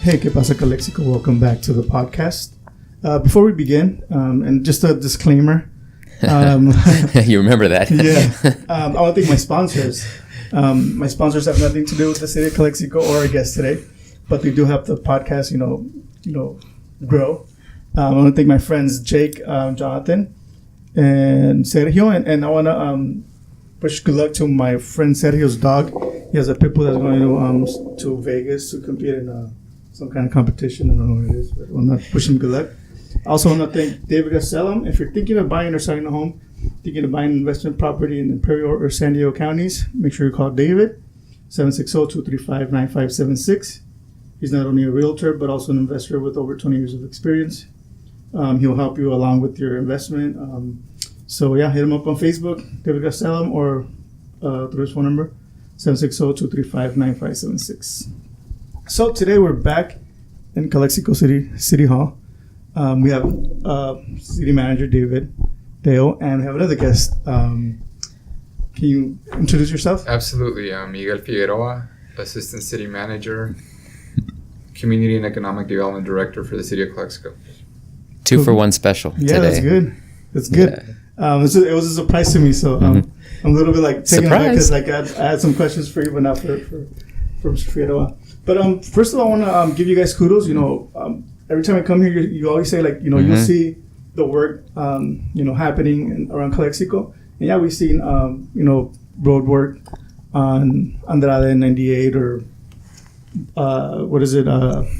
Hey, ¿Qué Pasa Calexico? Welcome back to the podcast. Before we begin, and just a disclaimer. You remember that? Yeah. I want to thank my sponsors. My sponsors have nothing to do with the city of Calexico or our guest today, but they do help the podcast, grow. I want to thank my friends Jake, Jonathan, and Sergio, and I want to wish good luck to my friend Sergio's dog. He has a pit bull that's going to Vegas to compete in some kind of competition. I don't know what it is, but I want to wish him good luck. I also want to thank David Gastelum. If you're thinking of buying or selling a home, thinking of buying investment property in Imperial or San Diego counties, make sure you call David, 760-235-9576. He's not only a realtor, but also an investor with over 20 years of experience. He'll help you along with your investment. Hit him up on Facebook, David Gastelum, or through his phone number, 760-235-9576. So today we're back in Calexico City Hall. We have City Manager Deo, and we have another guest. Can you introduce yourself? Absolutely. I'm Miguel Figueroa, Assistant City Manager, Community and Economic Development Director for the City of Calexico. Two for one special today. Yeah, that's good. That's good. Yeah. It was a surprise to me, so I'm a little bit taken aback because I had some questions for you, but not for Mr. Figueroa. But first of all, I want to give you guys kudos. Every time I come here, you always say you'll see the work happening around Calexico. And yeah, we've seen road work on Andrade 98 or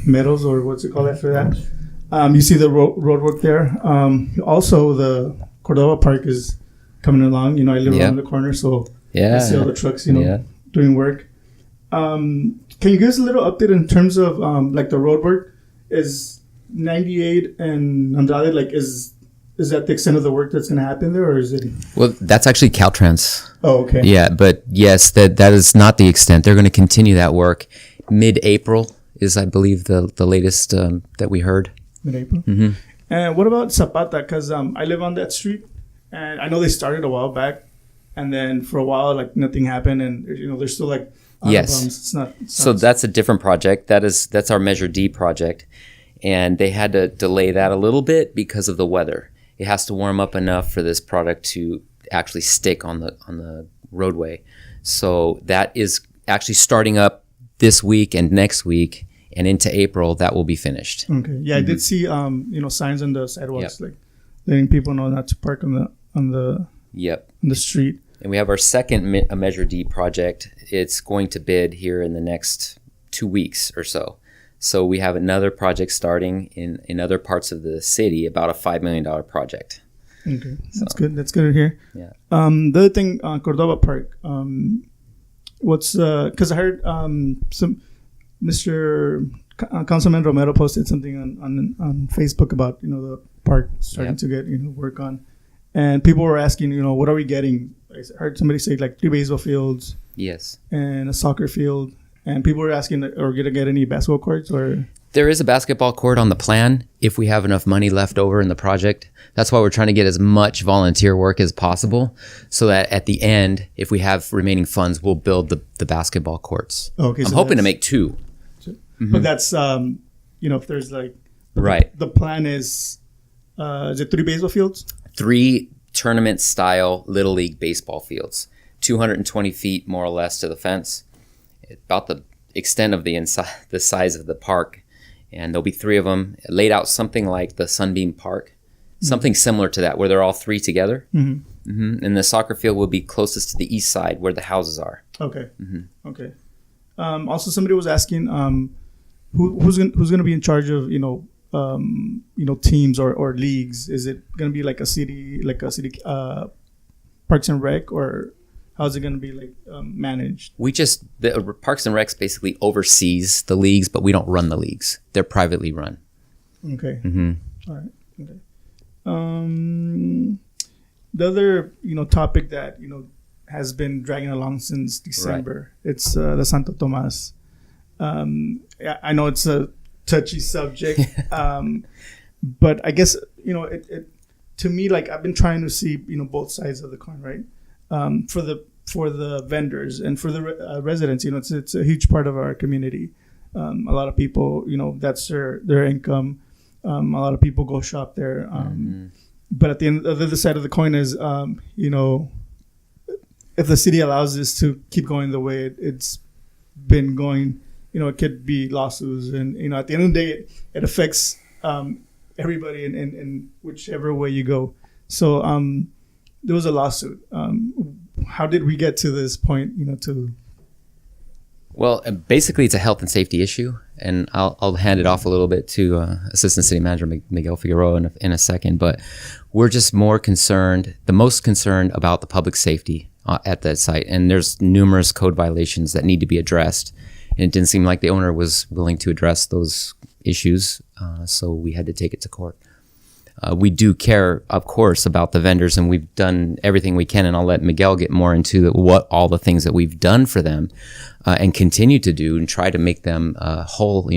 Meadows, or what's it called after that? You see the road work there. Also, the Cordova Park is coming along. I live around the corner, so I see all the trucks doing work. Can you give us a little update in terms of the road work? Is 98 and Andrade is that the extent of the work that's going to happen there, or is it? Well, that's actually Caltrans. Oh, okay. Yeah, but yes, that is not the extent. They're going to continue that work. Mid-April is, I believe, the latest that we heard. Mid-April. Mm-hmm. And what about Zapata? Because I live on that street, and I know they started a while back, and then for a while nothing happened, and they're still yes. It's not. So that's a different project. That's our Measure D project, and they had to delay that a little bit because of the weather. It has to warm up enough for this product to actually stick on the roadway. So that is actually starting up this week and next week, and into April that will be finished. Okay. Yeah, I did see signs on the sidewalks letting people know not to park on the street. And we have our second Measure D project. It's going to bid here in the next 2 weeks or so. So we have another project starting in other parts of the city, about a $5 million project. Okay, that's good. That's good to hear. Yeah. The other thing, Cordova Park. Because I heard some Mr. Councilman Romero posted something on Facebook about the park starting to get work on, and people were asking what are we getting? I heard somebody say 3 baseball fields. Yes. And a soccer field. And people were asking, are we going to get any basketball courts? Or there is a basketball court on the plan if we have enough money left over in the project. That's why we're trying to get as much volunteer work as possible, so that at the end, if we have remaining funds, we'll build the basketball courts. Okay, I'm hoping to make 2. But that's, if there's right. The plan is it 3 baseball fields? 3 tournament-style Little League baseball fields, 220 feet more or less to the fence, about the extent of the size of the park, and there'll be 3 of them laid out something like the Sunbeam Park, something similar to that, where they're all 3 together. Mm-hmm. Mm-hmm. And the soccer field will be closest to the east side, where the houses are. Okay. Mm-hmm. Okay. Also, somebody was asking who's going to be in charge of teams or leagues. Is it going to be like a city Parks and Rec, or how's it going to be managed? The Parks and Recs basically oversees the leagues, but we don't run the leagues. They're privately run. Okay. Mm-hmm. All right. Okay. The other topic that has been dragging along since December. Right. It's the Santo Tomas. I know it's a touchy subject, but I guess it to me I've been trying to see both sides of the coin, right? For the vendors and for the residents, it's a huge part of our community. A lot of people, that's their income. A lot of people go shop there. But at the end, the other side of the coin is, if the city allows this to keep going the way it's been going, it could be lawsuits. And, at the end of the day, it affects everybody in whichever way you go. So there was a lawsuit. How did we get to this point, Well, basically, it's a health and safety issue, and I'll hand it off a little bit to Assistant City Manager Miguel Figueroa in a second. But we're just the most concerned about the public safety at that site, and there's numerous code violations that need to be addressed, and it didn't seem like the owner was willing to address those issues, so we had to take it to court. We do care, of course, about the vendors, and we've done everything we can, and I'll let Miguel get more into what all the things that we've done for them and continue to do and try to make them whole,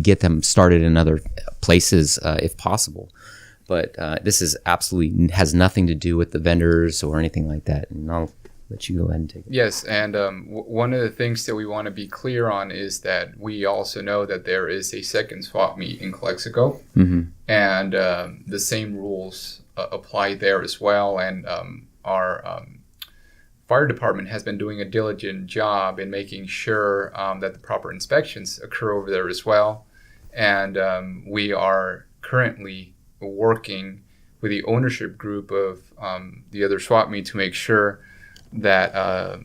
get them started in other places if possible. But this is absolutely has nothing to do with the vendors or anything like that, and I'll let you go ahead and take it. Yes, and one of the things that we want to be clear on is that we also know that there is a second swap meet in Calexico, and the same rules apply there as well. And our fire department has been doing a diligent job in making sure that the proper inspections occur over there as well. And we are currently working with the ownership group of the other swap meet to make sure that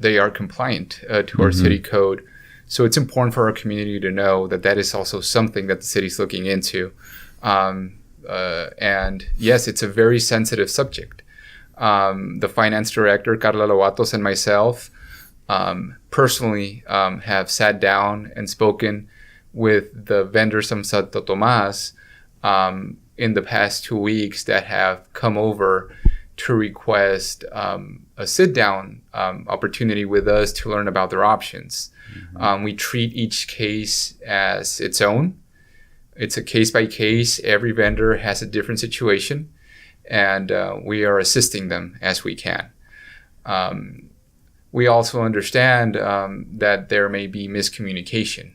they are compliant to our city code. So it's important for our community to know that that is also something that the city's looking into. And yes, it's a very sensitive subject. The finance director, Carla Lovatos, and myself personally have sat down and spoken with the vendors from Santo Tomas in the past 2 weeks that have come over to request a sit-down opportunity with us to learn about their options. We treat each case as its own. It's a case-by-case. Every vendor has a different situation, and we are assisting them as we can. We also understand that there may be miscommunication.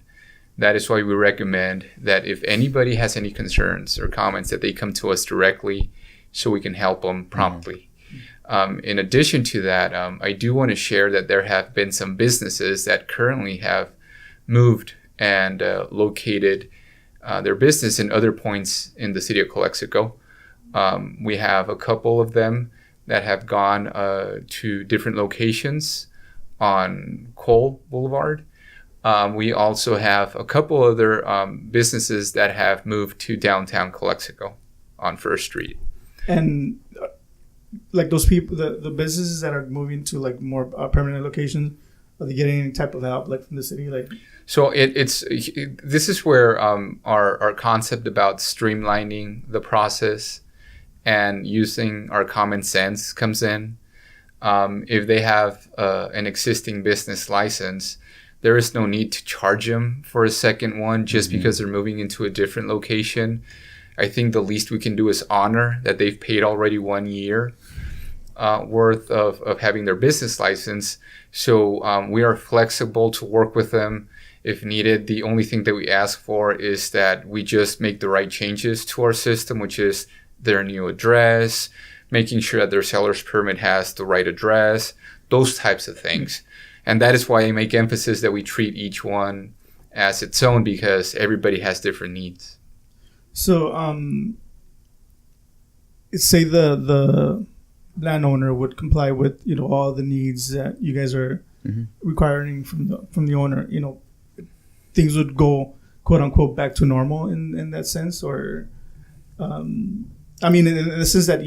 That is why we recommend that if anybody has any concerns or comments, that they come to us directly so we can help them promptly. In addition to that, I do want to share that there have been some businesses that currently have moved and located their business in other points in the city of Calexico. We have a couple of them that have gone to different locations on Cole Boulevard. We also have a couple other businesses that have moved to downtown Calexico on First Street. And like those people, the businesses that are moving to like more permanent locations, are they getting any type of help like from the city? So this is where our concept about streamlining the process and using our common sense comes in. If they have an existing business license, there is no need to charge them for a second one just because they're moving into a different location. I think the least we can do is honor that they've paid already 1 year worth of having their business license. So we are flexible to work with them if needed. The only thing that we ask for is that we just make the right changes to our system, which is their new address, making sure that their seller's permit has the right address, those types of things. And that is why I make emphasis that we treat each one as its own, because everybody has different needs. So, say the landowner would comply with all the needs that you guys are requiring from the owner. Things would go quote unquote back to normal in that sense, or in the sense that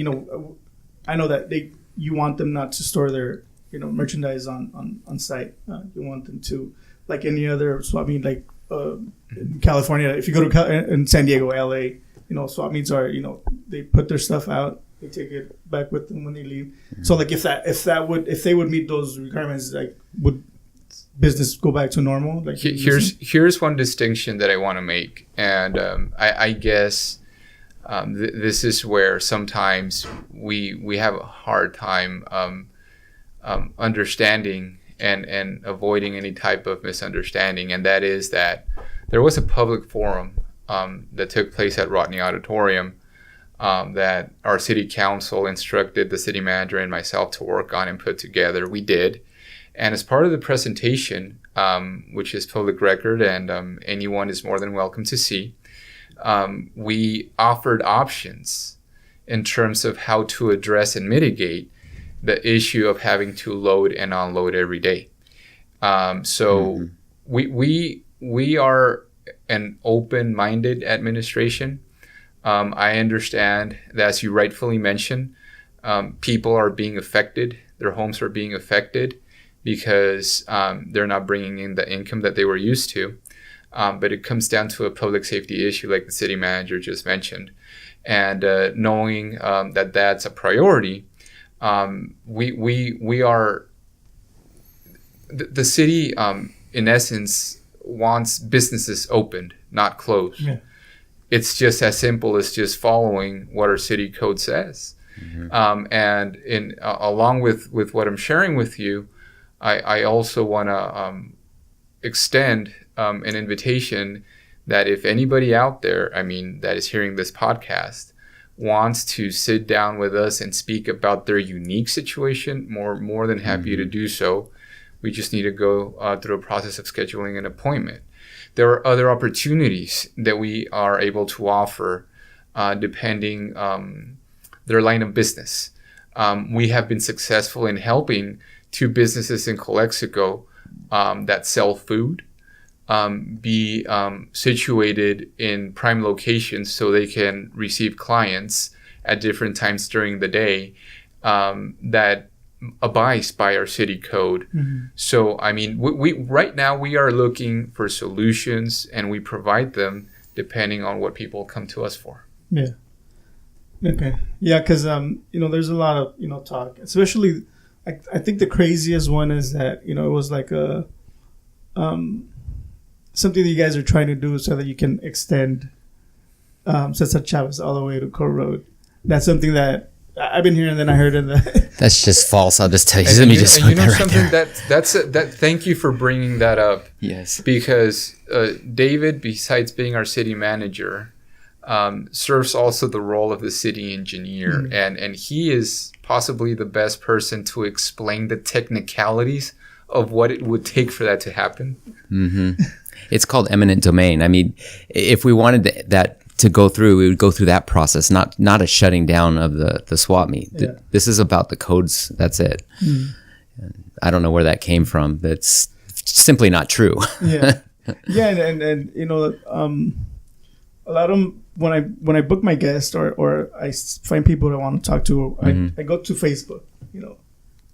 I know that you want them not to store their merchandise on site. You want them to, like any other swap meet, like in California. If you go to in San Diego, LA, swap meets are they put their stuff out, they take it back with them when they leave. So like if they would meet those requirements, like would business go back to normal? Like here's one distinction that I want to make, and I guess this is where sometimes we have a hard time understanding and avoiding any type of misunderstanding. And that is that there was a public forum that took place at Rodney Auditorium that our city council instructed the city manager and myself to work on and put together. We did. And as part of the presentation, which is public record and anyone is more than welcome to see, we offered options in terms of how to address and mitigate the issue of having to load and unload every day. We are an open-minded administration. I understand that, as you rightfully mentioned, people are being affected. Their homes are being affected because they're not bringing in the income that they were used to. But it comes down to a public safety issue, like the city manager just mentioned. And knowing that that's a priority, we are the city, in essence, wants businesses opened, not closed. Yeah. It's just as simple as just following what our city code says. Mm-hmm. And along with what I'm sharing with you, I also want to extend an invitation that if anybody out there, that is hearing this podcast, wants to sit down with us and speak about their unique situation, more than happy to do so. We just need to go through a process of scheduling an appointment. There are other opportunities that we are able to offer depending their line of business. We have been successful in helping 2 businesses in Calexico that sell food be situated in prime locations so they can receive clients at different times during the day that abides by our city code. Mm-hmm. So, we right now we are looking for solutions, and we provide them depending on what people come to us for. Yeah. Okay. Yeah, because there's a lot of talk, especially. I think the craziest one is that it was like a something that you guys are trying to do so that you can extend Cesar Chavez all the way to Court Road. That's something that I've been hearing, and then I heard in the. That's just false. I'll just tell you. Thank you for bringing that up. Yes. Because David, besides being our city manager, serves also the role of the city engineer, mm-hmm. and he is possibly the best person to explain the technicalities of what it would take for that to happen. Mm-hmm. It's called eminent domain. If we wanted that to go through, we would go through that process, not a shutting down of the swap meet. Yeah. This is about the codes. That's it. Mm-hmm. I don't know where that came from. That's simply not true. Yeah, yeah, and a lot of them, when I book my guest or I find people that I want to talk to, mm-hmm. I go to Facebook,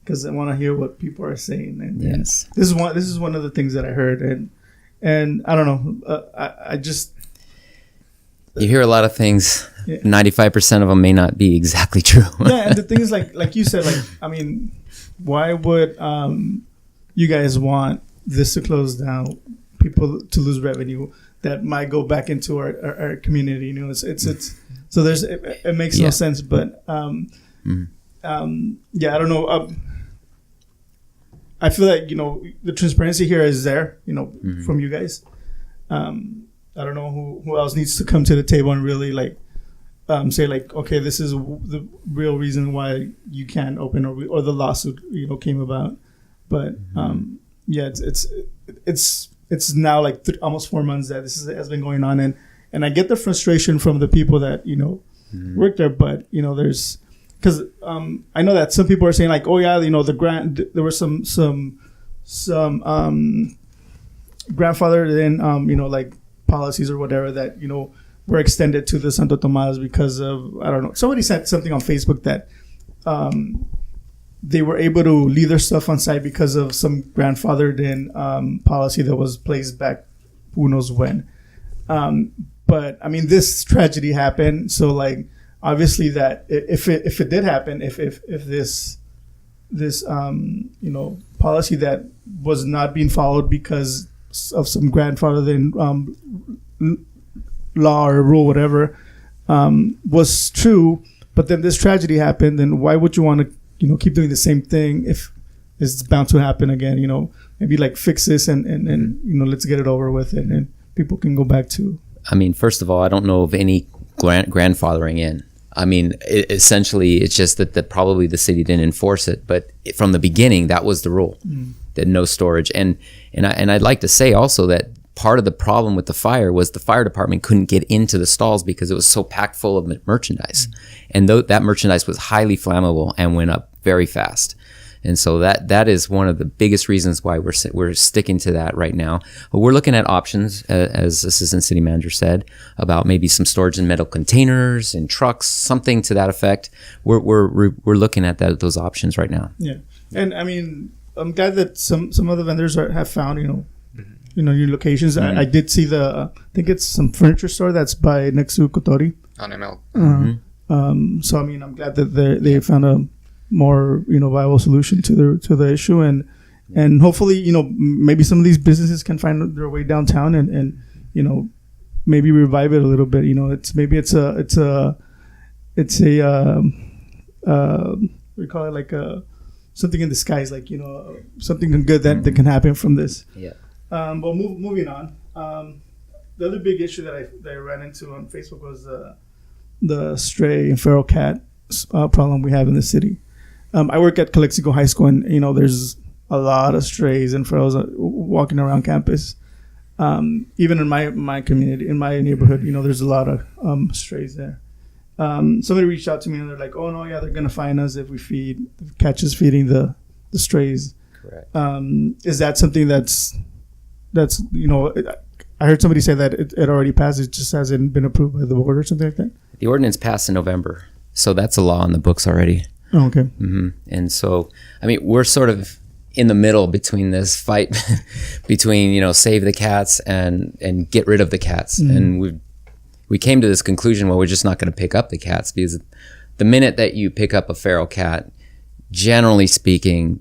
because I want to hear what people are saying. And yes, this is one of the things that I heard, and I don't know, I just. You hear a lot of things. 95% of them may not be exactly true. Yeah, and the thing is, like you said, why would you guys want this to close down? People to lose revenue that might go back into our community. It's so there's it makes no sense. But I don't know. I feel like the transparency here is there. Mm-hmm. From you guys. I don't know who else needs to come to the table and really say okay, this is the real reason why you can't open or the lawsuit came about. But it's now almost 4 months that this has been going on, and I get the frustration from the people that mm-hmm. work there. But there's because I know that some people are saying the grant, there were some grandfathered in policies or whatever that were extended to the Santo Tomas because of, I don't know, somebody said something on Facebook that they were able to leave their stuff on site because of some grandfathered in policy that was placed back who knows when. But this tragedy happened, so obviously that if it did happen, if this policy that was not being followed because of some grandfathered law or rule, whatever, was true, but then this tragedy happened, then why would you want to keep doing the same thing if it's bound to happen again. Maybe like fix this and let's get it over with, and people can go back to. I mean, first of all, I don't know of any grandfathering in. I mean, essentially, it's just that probably the city didn't enforce it, but from the beginning, that was the rule, that no storage. And I'd like to say also that part of the problem with the fire was the fire department couldn't get into the stalls because it was so packed full of merchandise, and that merchandise was highly flammable and went up very fast. And so that is one of the biggest reasons why we're sticking to that right now. But we're looking at options, as Assistant City Manager said, about maybe some storage in metal containers and trucks, something to that effect. We're looking at those options right now. Yeah, and I mean, I'm glad that some other vendors have found new locations. I did see I think it's some furniture store that's by next to Kotori on ML. So I mean, I'm glad that they found a more viable solution to the issue, and hopefully maybe some of these businesses can find their way downtown and maybe revive it a little bit. It's a we call it like something in disguise, like something good that can happen from this. Yeah. But moving on, the other big issue that I ran into on Facebook was the stray and feral cat problem we have in the city. I work at Calexico High School, and there's a lot of strays and ferals walking around campus. Even in my community, in my neighborhood, there's a lot of strays there. Somebody reached out to me and they're like, "Oh no, yeah, they're gonna fine us if we catch us feeding the strays." Correct. Is that something that's I heard somebody say that it already passed. It just hasn't been approved by the board or something like that. The ordinance passed in November, so that's a law in the books already. Oh, okay. Mm-hmm. And so, I mean, we're sort of in the middle between this fight between save the cats and get rid of the cats, and we came to this conclusion, well, we're just not going to pick up the cats, because the minute that you pick up a feral cat, generally speaking,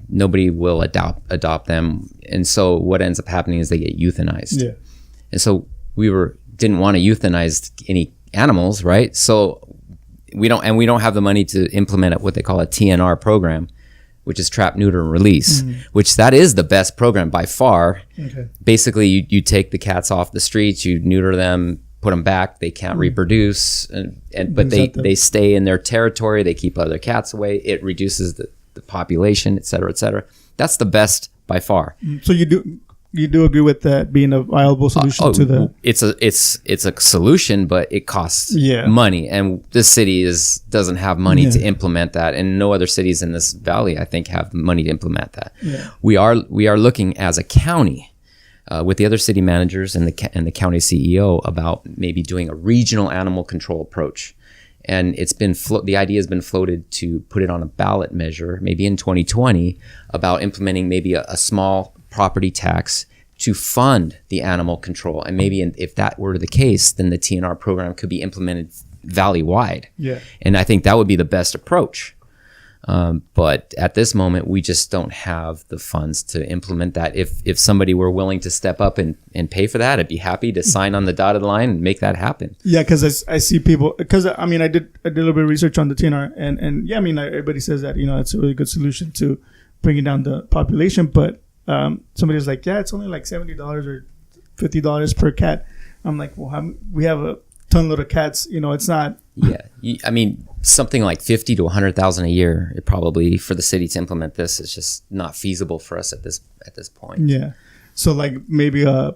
nobody will adopt them, and so what ends up happening is they get euthanized. Yeah. And so we didn't want to euthanize any animals, right? So we don't have the money to implement what they call a TNR program, which is trap, neuter, and release, which that is the best program by far. Okay. Basically, you take the cats off the streets, you neuter them, put them back. They can't reproduce, but they stay in their territory. They keep other cats away. It reduces the population, et cetera, et cetera. That's the best by far. So you do agree with that being a viable solution to the? It's a solution, but it costs money, and this city doesn't have money to implement that, and no other cities in this valley, I think, have the money to implement that. Yeah. We are looking as a county with the other city managers and the county CEO about maybe doing a regional animal control approach, and the idea has been floated to put it on a ballot measure, maybe in 2020, about implementing maybe a small property tax to fund the animal control. And maybe if that were the case, then the TNR program could be implemented valley-wide. Yeah. And I think that would be the best approach. But at this moment, we just don't have the funds to implement that. If somebody were willing to step up and pay for that, I'd be happy to sign on the dotted line and make that happen. Yeah, because I see people, because I mean, I did a little bit of research on the TNR, and yeah, I mean, everybody says that, it's a really good solution to bringing down the population, but somebody's like, yeah, it's only like $70 or $50 per cat. I'm like, well, we have a ton of cats. It's not. Yeah, I mean, something like 50 to 100,000 a year. It probably for the city to implement this is just not feasible for us at this point. Yeah, so like maybe a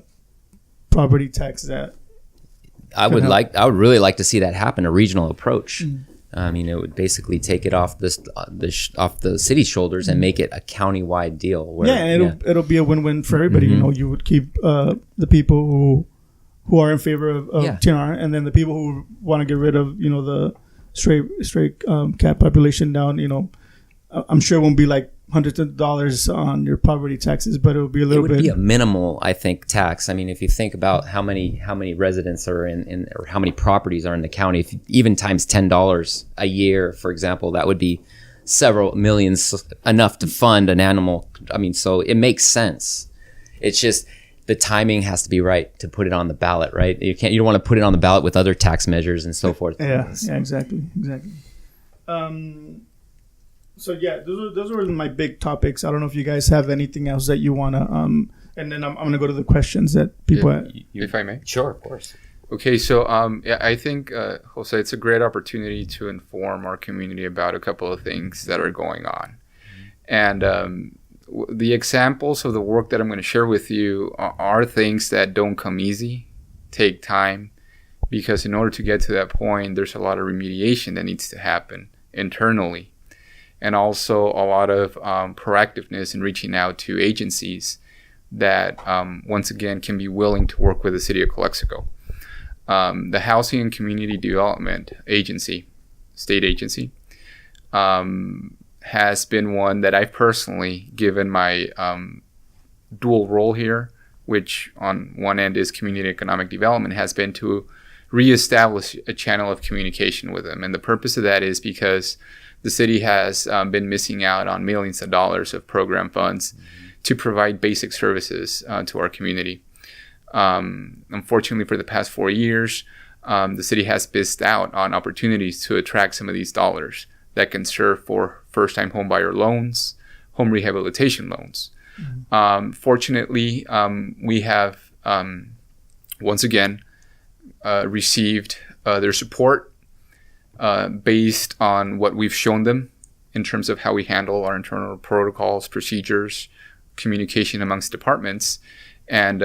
property tax that. I would really like to see that happen. A regional approach. I mean, it would basically take it off off the city's shoulders and make it a county-wide deal. It'll be a win-win for everybody. You would keep the people who are in favor of TNR, and then the people who want to get rid of the stray cat population down. I'm sure it won't be like hundreds of dollars on your property taxes, but it would be a little bit. It would be a minimal, I think, tax. I mean, if you think about how many residents are in or how many properties are in the county, if even times $10 a year, for example, that would be several millions, enough to fund an animal. I mean, so it makes sense. It's just the timing has to be right to put it on the ballot, right? You don't want to put it on the ballot with other tax measures and so forth. Yeah, exactly. So yeah, those were my big topics. I don't know if you guys have anything else that you wanna and then I'm gonna go to the questions that people. If I may. Sure, of course. Okay, so I think, Jose, it's a great opportunity to inform our community about a couple of things that are going on. And the examples of the work that I'm going to share with you are things that don't come easy, take time, because in order to get to that point, there's a lot of remediation that needs to happen internally. And also a lot of proactiveness in reaching out to agencies that, once again, can be willing to work with the City of Calexico. The Housing and Community Development Agency, state agency, has been one that I've personally given my dual role here, which on one end is community economic development, has been to reestablish a channel of communication with them. And the purpose of that is because the city has been missing out on millions of dollars of program funds to provide basic services to our community. Unfortunately, for the past 4 years, the city has missed out on opportunities to attract some of these dollars that can serve for first-time homebuyer loans, home rehabilitation loans. Fortunately, we have once again received their support based on what we've shown them in terms of how we handle our internal protocols, procedures, communication amongst departments. And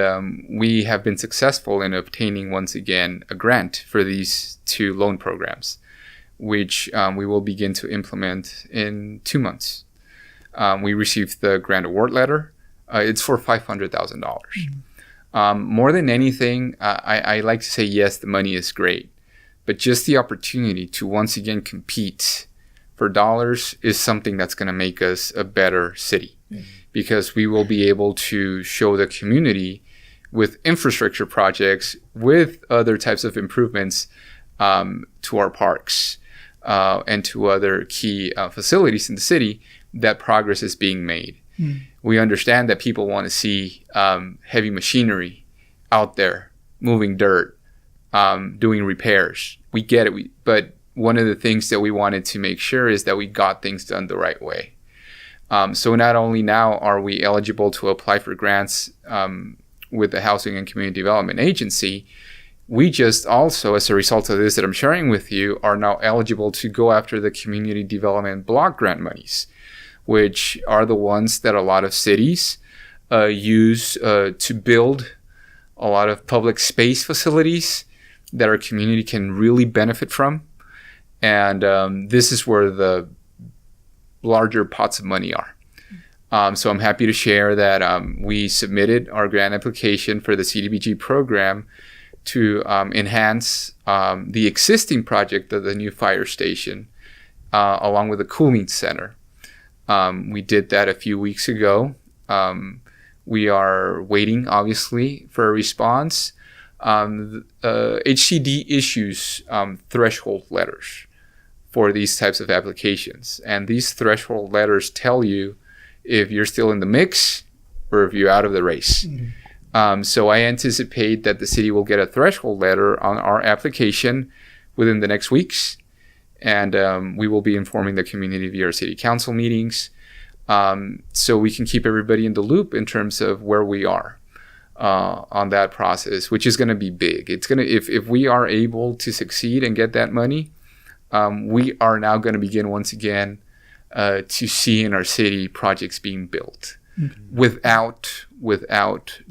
we have been successful in obtaining, once again, a grant for these 2 loan programs, which we will begin to implement in 2 months. We received the grant award letter. It's for $500,000. More than anything, I like to say, yes, the money is great, but just the opportunity to once again compete for dollars is something that's going to make us a better city. Because we will be able to show the community with infrastructure projects, with other types of improvements to our parks and to other key facilities in the city, that progress is being made. We understand that people want to see heavy machinery out there moving dirt, doing repairs. We get it. But one of the things that we wanted to make sure is that we got things done the right way. So not only now are we eligible to apply for grants with the Housing and Community Development Agency, we just also, as a result of this that I'm sharing with you, are now eligible to go after the Community Development Block Grant monies, which are the ones that a lot of cities use to build a lot of public space facilities that our community can really benefit from. And this is where the larger pots of money are. So I'm happy to share that we submitted our grant application for the CDBG program to enhance the existing project of the new fire station along with the cooling center. We did that a few weeks ago. We are waiting, obviously, for a response. HCD issues threshold letters for these types of applications. And these threshold letters tell you if you're still in the mix or if you're out of the race. So I anticipate that the city will get a threshold letter on our application within the next weeks. And we will be informing the community via our city council meetings, so we can keep everybody in the loop in terms of where we are on that process, which is going to be big. It's going to, if we are able to succeed and get that money, we are now going to begin once again to see in our city projects being built without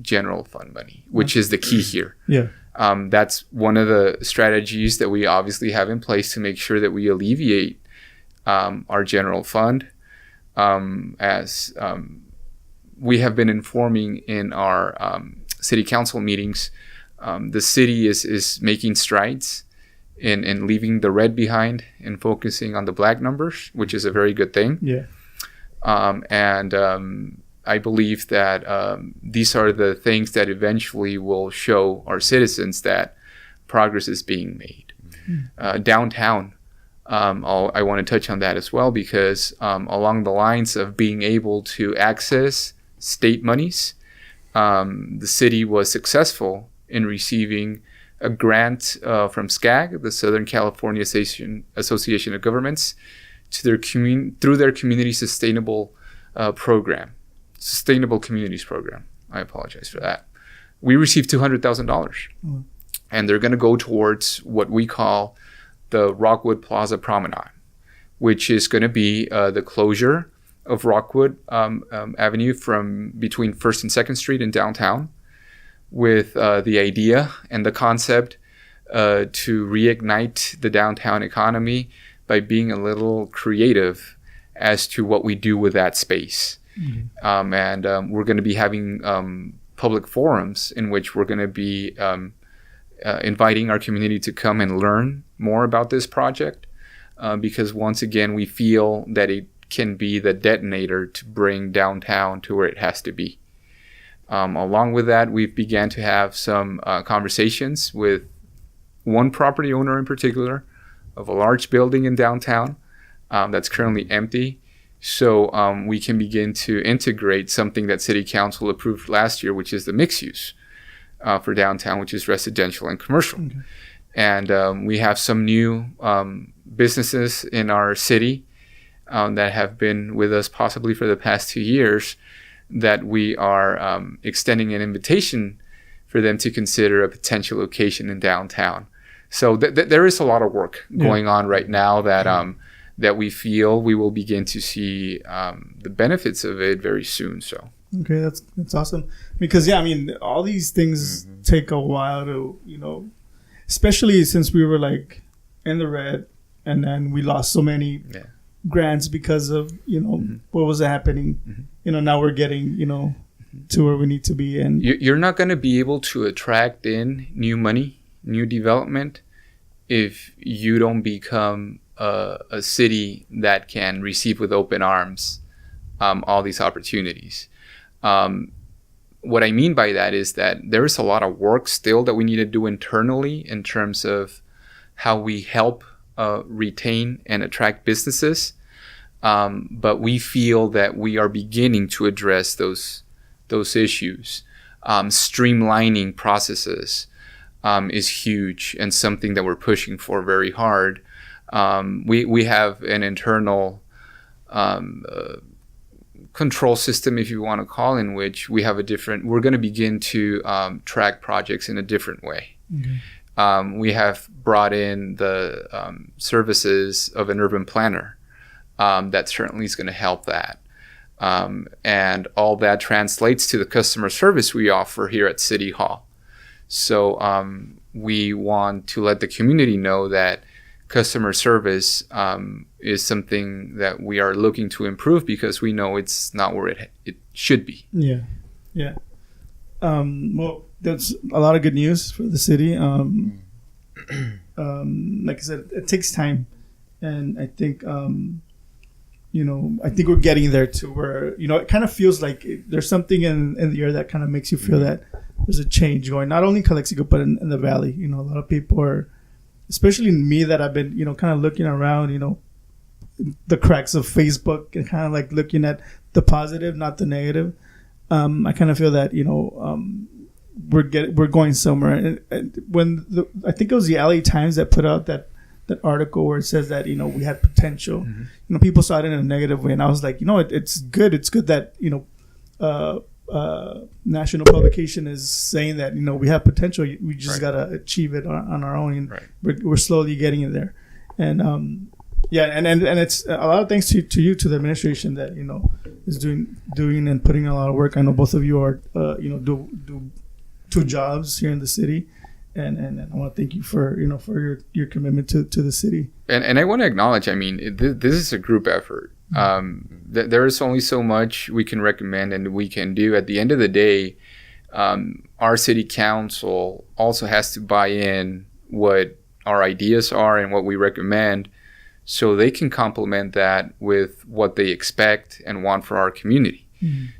general fund money, which is the key here. Yeah. That's one of the strategies that we obviously have in place to make sure that we alleviate our general fund. As we have been informing in our city council meetings, the city is making strides in leaving the red behind and focusing on the black numbers, which is a very good thing. Yeah. I believe that these are the things that eventually will show our citizens that progress is being made. Downtown, I want to touch on that as well, because along the lines of being able to access state monies, the city was successful in receiving a grant from SCAG, the Southern California Association of Governments, to their through their community sustainable Sustainable Communities Program. I apologize for that. We received $200,000, and they're going to go towards what we call the Rockwood Plaza Promenade, which is going to be the closure of Rockwood Avenue from between 1st and 2nd Street in downtown, with the idea and the concept to reignite the downtown economy by being a little creative as to what we do with that space. And we're going to be having public forums in which we're going to be inviting our community to come and learn more about this project, because once again, we feel that it can be the detonator to bring downtown to where it has to be. Along with that, we've began to have some conversations with one property owner in particular of a large building in downtown that's currently empty. So we can begin to integrate something that City Council approved last year, which is the mixed use for downtown, which is residential and commercial. Okay. And we have some new businesses in our city that have been with us possibly for the past 2 years, that we are extending an invitation for them to consider a potential location in downtown. So there is a lot of work going on right now that we feel we will begin to see the benefits of it very soon. So okay, that's awesome, because all these things take a while to especially since we were like in the red, and then we lost so many grants because of what was happening. Now we're getting to where we need to be, and you're not going to be able to attract in new money, new development, if you don't become a city that can receive with open arms all these opportunities. What I mean by that is that there is a lot of work still that we need to do internally in terms of how we help retain and attract businesses. But we feel that we are beginning to address those issues. Streamlining processes is huge and something that we're pushing for very hard. We have an internal control system, if you want to call, in which we have we're going to begin to track projects in a different way. We have brought in the services of an urban planner that certainly is going to help that. And all that translates to the customer service we offer here at City Hall. So we want to let the community know that customer service is something that we are looking to improve, because we know it's not where it should be. Yeah. Well, that's a lot of good news for the city. Like I said, it takes time, and I think I think we're getting there to where it kind of feels like there's something in the air that kind of makes you feel that there's a change going, not only in Calexico but in the valley. A lot of people are, especially me, that I've been kind of looking around the cracks of Facebook and kind of like looking at the positive, not the negative. I kind of feel that we're going somewhere. And when I think it was the LA Times that put out that article where it says that we had potential. People saw it in a negative way, and I was like, it's good. It's good that national publication is saying that we have potential. We just gotta achieve it on our own, and we're slowly getting in there. And and it's a lot of thanks to you, to the administration that is doing and putting a lot of work. I know both of you are do 2 jobs here in the city. And I want to thank you for your commitment to the city. And I want to acknowledge, this is a group effort. There is only so much we can recommend and we can do. At the end of the day, our city council also has to buy in what our ideas are and what we recommend, so they can complement that with what they expect and want for our community.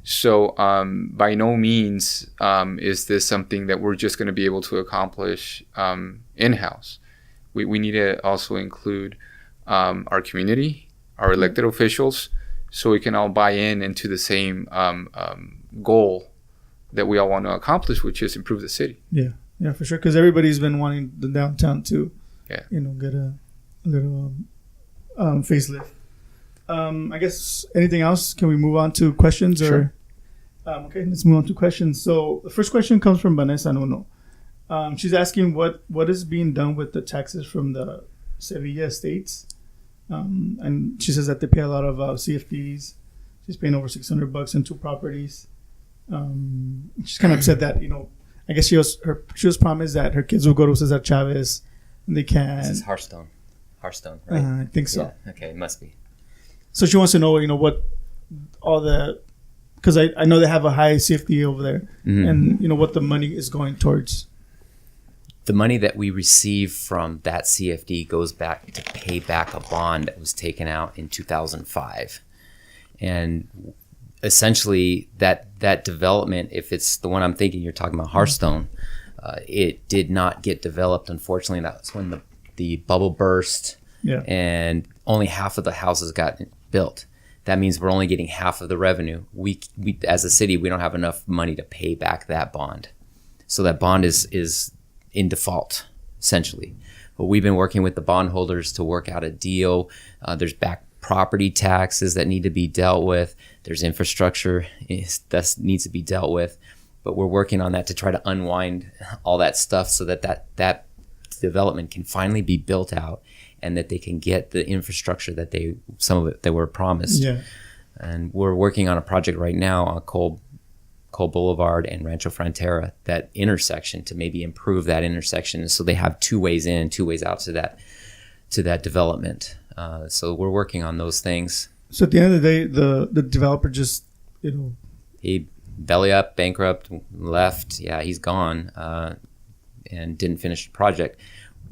So by no means is this something that we're just going to be able to accomplish in-house. We need to also include our community, our elected officials, so we can all buy into the same goal that we all want to accomplish, which is improve the city. Yeah, for sure. Because everybody's been wanting the downtown to, get a little facelift. I guess anything else? Can we move on to questions? Sure. Or okay, let's move on to questions. So the first question comes from Vanessa Nuno. She's asking what is being done with the taxes from the Sevilla estates, and she says that they pay a lot of CFDs. She's paying over $600 in 2 properties. She's kind of upset that I guess she was promised that her kids will go to Cesar Chavez, and they can. This is Hearthstone, right? I think so. Yeah. Okay, it must be. So she wants to know, what all the, because I know they have a high CFD over there, and what the money is going towards. The money that we receive from that CFD goes back to pay back a bond that was taken out in 2005. And essentially that development, if it's the one I'm thinking you're talking about, Hearthstone, it did not get developed. Unfortunately, that's when the bubble burst, and only half of the houses got built. That means we're only getting half of the revenue. We as a city, we don't have enough money to pay back that bond. So that bond is in default, essentially. But we've been working with the bondholders to work out a deal. There's back property taxes that need to be dealt with. There's infrastructure that needs to be dealt with. But we're working on that to try to unwind all that stuff so that development can finally be built out and that they can get the infrastructure that some of it they were promised. Yeah. And we're working on a project right now on Cole Boulevard and Rancho Frontera, that intersection, to maybe improve that intersection so they have 2 ways in, 2 ways out to that development. So we're working on those things. So at the end of the day, the developer just he belly up, bankrupt, left. Yeah, he's gone, and didn't finish the project.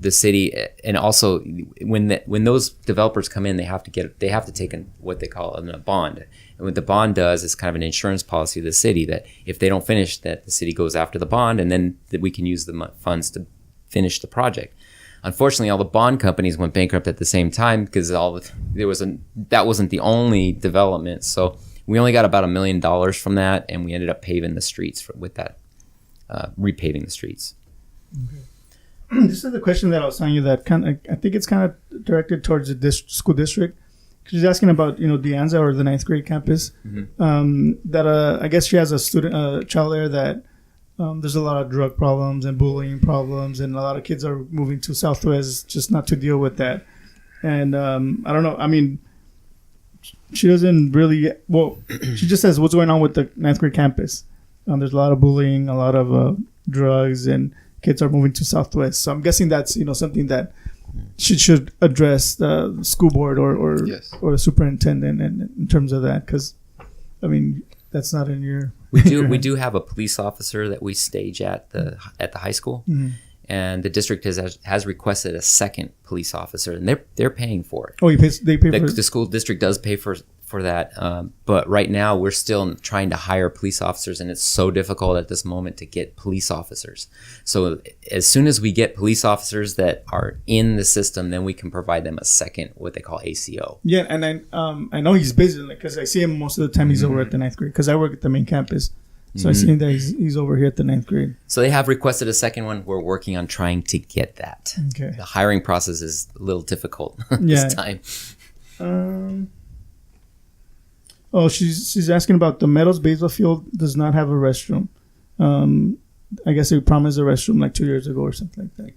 The city, and also when those developers come in, they have to take what they call a bond. And what the bond does is kind of an insurance policy of the city that if they don't finish, that the city goes after the bond, and then that we can use the funds to finish the project. Unfortunately, all the bond companies went bankrupt at the same time because that wasn't the only development. So we only got about $1 million from that, and we ended up paving the streets with that, repaving the streets. Okay. This is the question that I was telling you that I think it's kind of directed towards the school district. She's asking about De Anza or the 9th grade campus. That I guess she has a child there that there's a lot of drug problems and bullying problems, and a lot of kids are moving to Southwest just not to deal with that. And I don't know. I mean, she doesn't really. Well, she just says what's going on with the 9th grade campus. There's a lot of bullying, a lot of drugs, and kids are moving to Southwest. So I'm guessing that's something that should address the school board or the superintendent in terms of that, because I mean that's not in your. We do have a police officer that we stage at the high school, and the district has requested a second police officer, and they're paying for it. Oh, they pay for it? The school district does pay for that, but right now we're still trying to hire police officers, and it's so difficult at this moment to get police officers. So as soon as we get police officers that are in the system, then we can provide them a second, what they call ACO. Yeah, and I know he's busy because I see him most of the time. He's over at the 9th grade because I work at the main campus. So I see him that he's over here at the 9th grade. So they have requested a second one. We're working on trying to get that. Okay. The hiring process is a little difficult this time. Oh, she's asking about the Meadows baseball field does not have a restroom. I guess they promised a restroom like 2 years ago or something like that.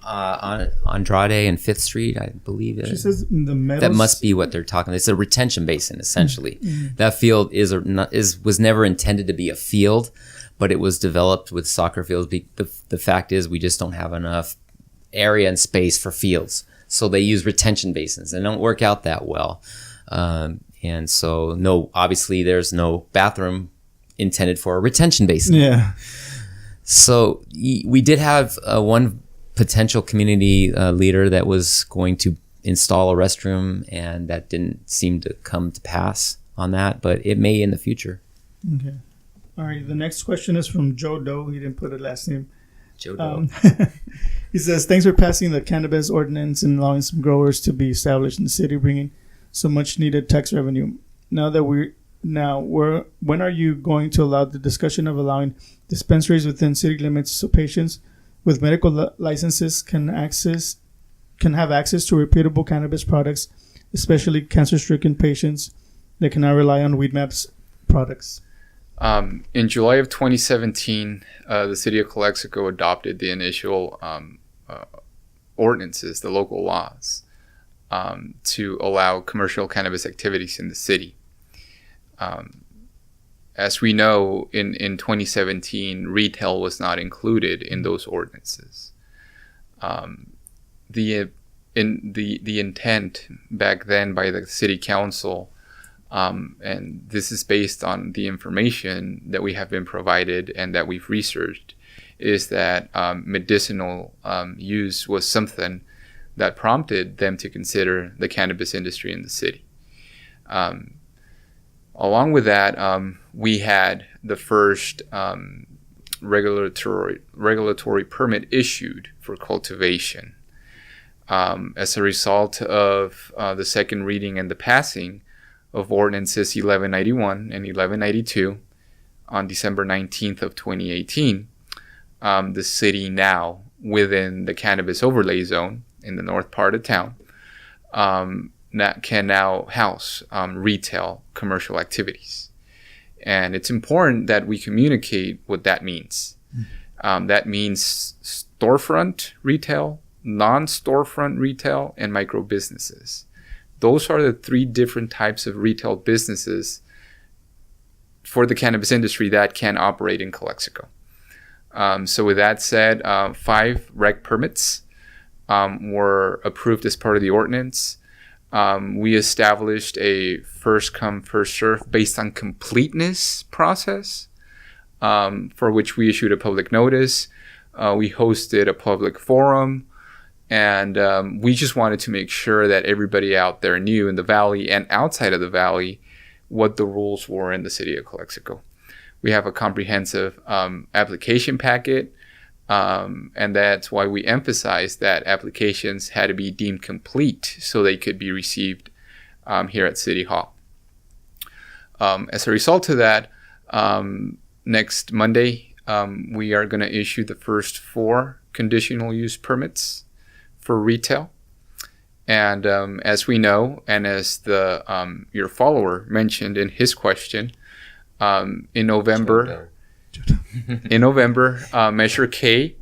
On Andrade and 5th Street, I believe. She says the Meadows. That must be what they're talking about. It's a retention basin, essentially. That field was never intended to be a field, but it was developed with soccer fields. The fact is we just don't have enough area and space for fields. So they use retention basins. They don't work out that well. And so, no, obviously there's no bathroom intended for a retention basin. Yeah. So we did have one potential community leader that was going to install a restroom, and that didn't seem to come to pass on that, but it may in the future. Okay. All right. The next question is from Joe Doe. He didn't put a last name. Joe Doe. He says, thanks for passing the cannabis ordinance and allowing some growers to be established in the city, bringing so much needed tax revenue. When are you going to allow the discussion of allowing dispensaries within city limits so patients with medical licenses can have access to reputable cannabis products especially cancer-stricken patients that cannot rely on Weedmaps products? In July of 2017, the city of Calexico adopted the initial ordinances, the local laws, to allow commercial cannabis activities in the city. As we know, in 2017, retail was not included in those ordinances. The intent back then by the city council, and this is based on the information that we have been provided and that we've researched, is that medicinal use was something that prompted them to consider the cannabis industry in the city. Along with that, we had the first regulatory permit issued for cultivation. As a result of the second reading and the passing of ordinances 1191 and 1192 on December 19th of 2018, the city now, within the cannabis overlay zone in the north part of town, can now house retail commercial activities. And it's important that we communicate what that means. That means storefront retail, non-storefront retail, and micro businesses. Those are the three different types of retail businesses for the cannabis industry that can operate in Calexico. So with that said, 5 rec permits were approved as part of the ordinance. We established a first come, first serve based on completeness process, for which we issued a public notice. We hosted a public forum, and we just wanted to make sure that everybody out there knew in the valley and outside of the valley what the rules were in the city of Calexico. We have a comprehensive application packet, and that's why we emphasized that applications had to be deemed complete so they could be received here at City Hall. As a result of that, next Monday, we are going to issue the first 4 conditional use permits for retail. And as we know, and as your follower mentioned in his question, in November, Measure K,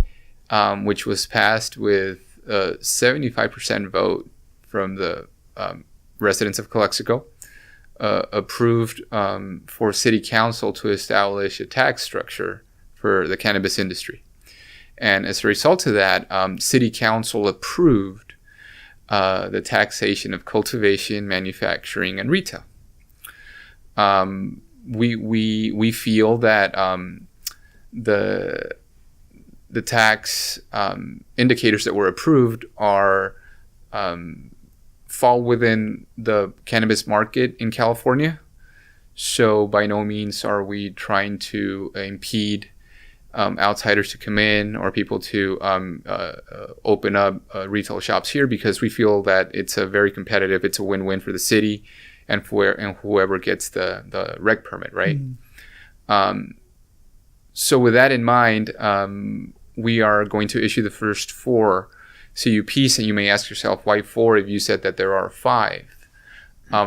which was passed with a 75% vote from the residents of Calexico, approved for City Council to establish a tax structure for the cannabis industry. And as a result of that, City Council approved the taxation of cultivation, manufacturing, and retail. We feel that the tax indicators that were approved are fall within the cannabis market in California. So by no means are we trying to impede outsiders to come in or people to open up retail shops here, because we feel that it's a very competitive, it's a win-win for the city and for whoever gets the rec permit, right? So with that in mind, we are going to issue the first 4 CUPs, and you may ask yourself, why 4 if you said that there are 5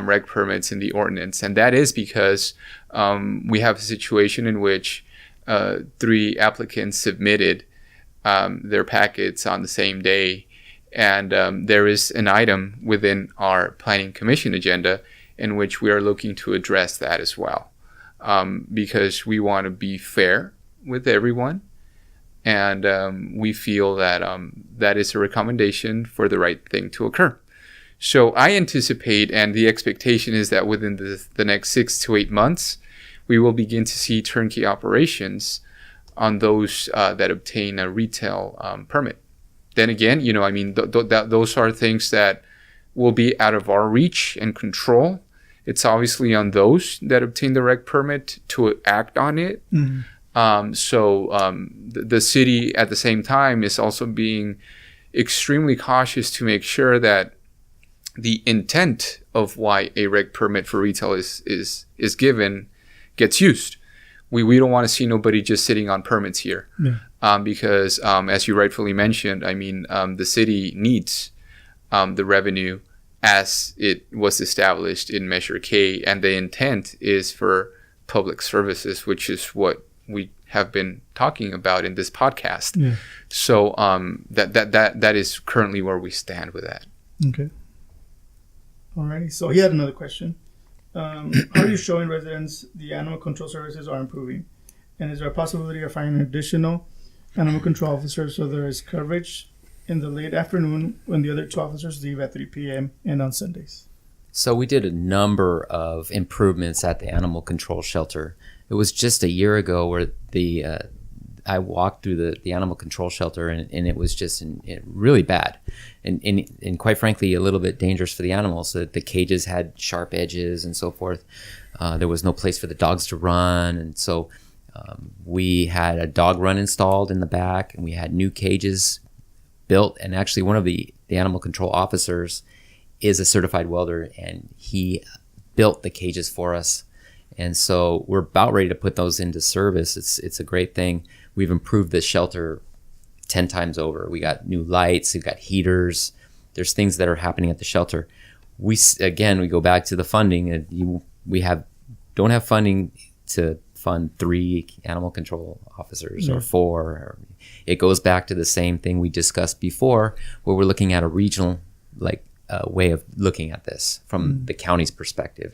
rec permits in the ordinance? And that is because we have a situation in which 3 applicants submitted their packets on the same day, and there is an item within our Planning Commission agenda in which we are looking to address that as well, because we want to be fair with everyone, and we feel that that is a recommendation for the right thing to occur. So I anticipate, and the expectation is that within the next 6 to 8 months, we will begin to see turnkey operations on those that obtain a retail permit. Then again, those are things that will be out of our reach and control. It's obviously on those that obtain the rec permit to act on it. The city at the same time is also being extremely cautious to make sure that the intent of why a rec permit for retail is given gets used. We don't want to see nobody just sitting on permits here, because as you rightfully mentioned, the city needs the revenue as it was established in Measure K, and the intent is for public services, which is what we have been talking about in this podcast. Yeah. So that is currently where we stand with that. Okay. Alrighty. So he had another question. How are you showing residents the animal control services are improving? And is there a possibility of finding additional animal control officers so there is coverage in the late afternoon when the other 2 officers leave at 3 p.m. and on Sundays? So we did a number of improvements at the animal control shelter. It was just a year ago where I walked through the animal control shelter and it was just really bad and quite frankly a little bit dangerous for the animals. The cages had sharp edges and so forth. There was no place for the dogs to run, and so we had a dog run installed in the back, and we had new cages built. And actually one of the animal control officers is a certified welder, and he built the cages for us. And so we're about ready to put those into service. It's a great thing. We've improved the shelter 10 times over. We got new lights, we got heaters. There's things that are happening at the shelter. We go back to the funding. We don't have funding to fund 3 animal control officers or 4. It goes back to the same thing we discussed before, where we're looking at a regional way of looking at this from the county's perspective,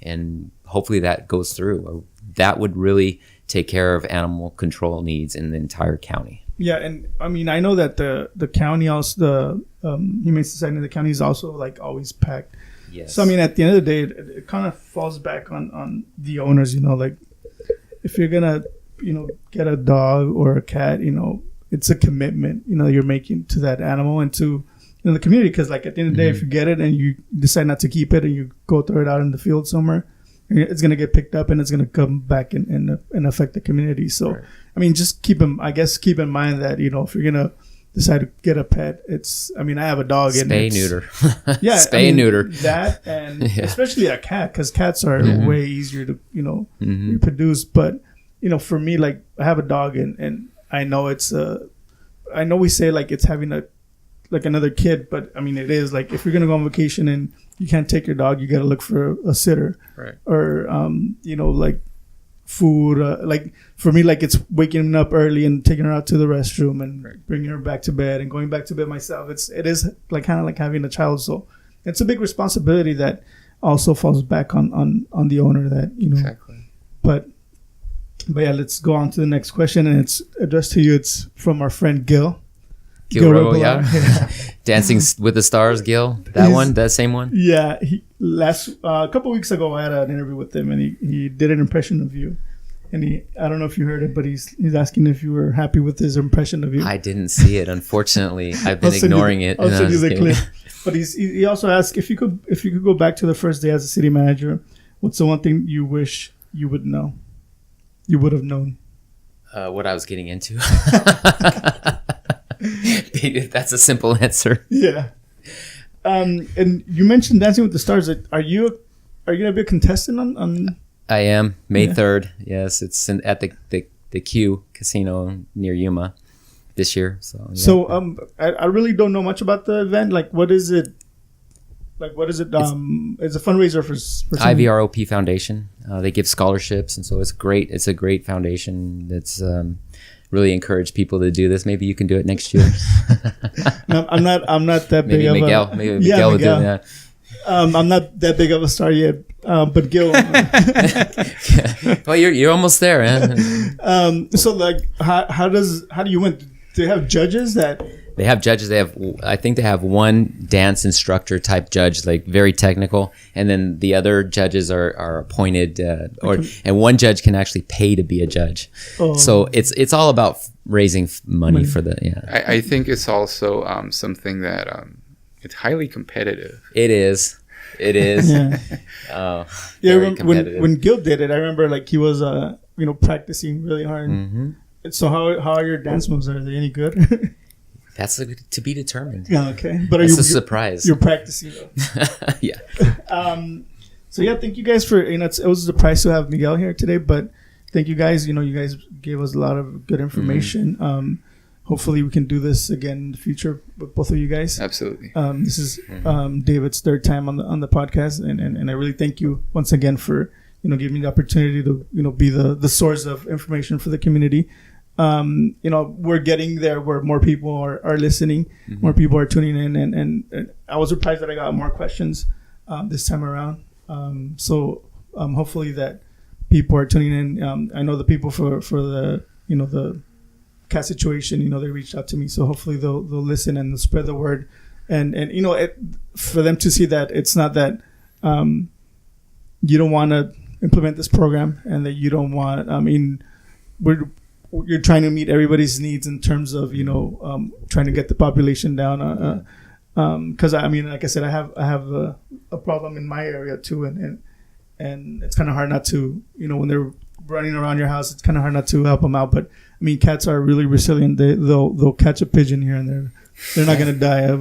and hopefully that goes through. That would really take care of animal control needs in the entire county. Yeah, and I mean, I know that the county also, the Humane Society in the county is also like always packed. Yes. So I mean, at the end of the day, it kind of falls back on the owners. Like if you're gonna get a dog or a cat, it's a commitment you're making to that animal and to the community, because like at the end of the day, if you get it and you decide not to keep it and you go throw it out in the field somewhere, it's going to get picked up and it's going to come back and affect the community. So right. I mean, just keep in mind that if you're going to decide to get a pet, I have a dog. Spay, neuter. Yeah, spay and neuter. That, and especially a cat, because cats are way easier to reproduce. But for me, like I have a dog, and I know I know we say like it's having another kid, but I mean it is like if you're gonna go on vacation and you can't take your dog, you gotta look for a sitter, right? Or like food. Like for me, like it's waking up early and taking her out to the restroom and bringing her back to bed and going back to bed myself. It is like kind of like having a child, so it's a big responsibility that also falls back on the owner. That exactly. But yeah, let's go on to the next question, and it's addressed to you. It's from our friend Gil. Gil Rebel, yeah. Dancing with the Stars, Gil. That same one? Yeah. A couple weeks ago, I had an interview with him, and he did an impression of you. And I don't know if you heard it, but he's asking if you were happy with his impression of you. I didn't see it, unfortunately. I've been ignoring it. I'll send you the clip. But he also asked if you could go back to the first day as a city manager, what's the one thing you wish you would know? You would have known. What I was getting into. That's a simple answer. Yeah. And you mentioned Dancing with the Stars. Are you gonna be a contestant on? I am May 3rd. Yes, it's at the Q Casino near Yuma this year. So yeah. So I really don't know much about the event. Like, what is it? It's a fundraiser for IVROP Foundation. They give scholarships, and so it's great. It's a great foundation that's really encourage people to do this. Maybe you can do it next year. No, I'm not that big of Miguel, a... Maybe Miguel will do that. I'm not that big of a star yet, but Gil. Well, you're almost there, man. So like, how do you win? Do they have judges that? They have judges. I think they have one dance instructor type judge, like very technical, and then the other judges are appointed, and one judge can actually pay to be a judge. Oh. So it's all about raising money for the. Yeah. I think it's also something that it's highly competitive. It is. Yeah. When Gil did it, I remember like he was practicing really hard. Mm-hmm. So how are your dance moves? Are they any good? That's to be determined. Yeah, okay. But it's a surprise. You're practicing though. Yeah. So yeah, thank you guys for it was a surprise to have Miguel here today, but thank you guys. You guys gave us a lot of good information. hopefully we can do this again in the future with both of you guys. Absolutely. This is David's third time on the podcast, and I really thank you once again for giving me the opportunity to be the source of information for the community. We're getting there where more people are listening, more people are tuning in, and I was surprised that I got more questions this time around. So hopefully that people are tuning in. I know the people for the the cat situation, they reached out to me, so hopefully they'll listen and they'll spread the word, and for them to see that it's not that you don't want to implement this program, and that you don't want. You're trying to meet everybody's needs in terms of trying to get the population down. Because like I said, I have a problem in my area too, and it's kind of hard not to when they're running around your house, it's kind of hard not to help them out. But cats are really resilient. They'll catch a pigeon here and there. They're not going to die.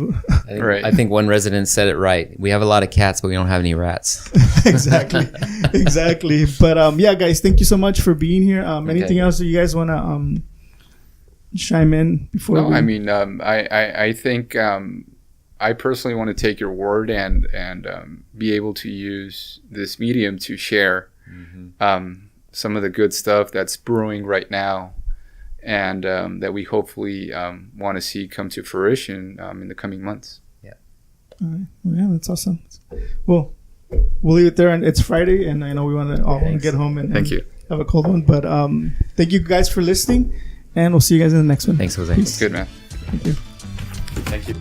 Right. I think one resident said it right. We have a lot of cats, but we don't have any rats. Exactly. But yeah, guys, thank you so much for being here. Anything else that you guys want to chime in before? No, I think I personally want to take your word and be able to use this medium to share some of the good stuff that's brewing right now, and that we hopefully want to see come to fruition in the coming months. Yeah. All right. Well, yeah, that's awesome. Well, we'll leave it there, and it's Friday, and I know we want to all get home and thank you. Have a cold one, but thank you guys for listening, and we'll see you guys in the next one. Thanks, Jose. It's good, man. Thank you. Thank you.